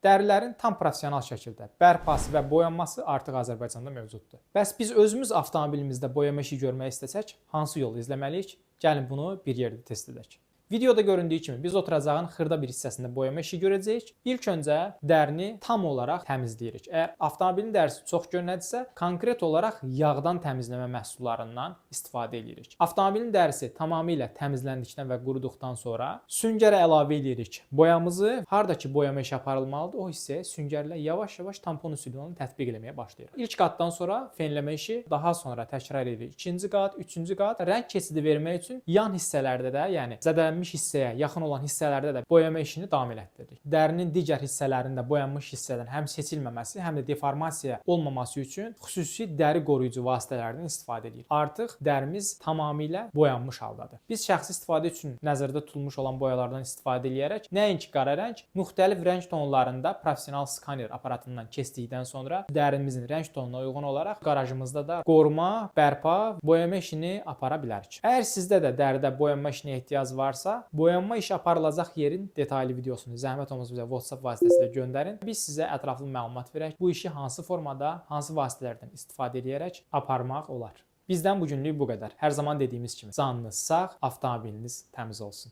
Dərilərin tam professional şəkildə bərpası və boyanması artıq Azərbaycanda mövcuddur. Bəs biz özümüz avtomobilimizdə boyama işi görmək istəsək, hansı yolu izləməliyik? Gəlin bunu bir yerdə test edək. Videoda göründüyü kimi biz oturacağın xırda bir hissəsində boyama işi görəcəyik. İlk öncə dərini tam olaraq təmizləyirik. Əgər avtomobilin dərisi çox göynədirsə, konkret olaraq yağdan təmizləmə məhsullarından istifadə edirik. Avtomobilin dərisi tamamilə təmizləndikdən və quruduqdan sonra süngərə əlavə edirik. Boyamızı hardakı boyama işi aparılmalıdır, o hissəyə süngərlə yavaş-yavaş tampon üsulu ilə tətbiq etməyə başlayırıq. İlk qatdan sonra fenləmə işi, daha sonra təkrar edirik. İkinci qat, üçüncü qat. Rəng keçidi vermək üçün yan hissələrdə də, yəni zədələnmiş hissəyə yaxın olan hissələrdə də boyama işini davam elətdiririk. Dərinin digər hissələrində boyanmış hissədən həm seçilməməsi, həm də deformasiya olmaması üçün xüsusi dəri qoruyucu vasitələrdən istifadə edirik. Artıq dərimiz tamamilə boyanmış haldadır. Biz şəxsi istifadə üçün nəzərdə tutulmuş olan boyalardan istifadə edərək nəinki qara rəng, müxtəlif rəng tonlarında professional skaner aparatından keçdikdən sonra dərimizin rəng tonuna uyğun olaraq qarajımızda da qoruma, bərpa, boyama işini apara bilərik. Əgər sizdə də dəridə boyanma işinə ehtiyac varsa, boyanma işi aparılacaq yerin detallı videosunu zəhmət olmasa bizə WhatsApp vasitəsilə göndərin. Biz sizə ətraflı məlumat verək. Bu işi hansı formada, hansı vasitələrdən istifadə edərək aparmaq olar. Bizdən bu günlük bu qədər. Hər zaman dediyimiz kimi canınız sağ, avtomobiliniz təmiz olsun.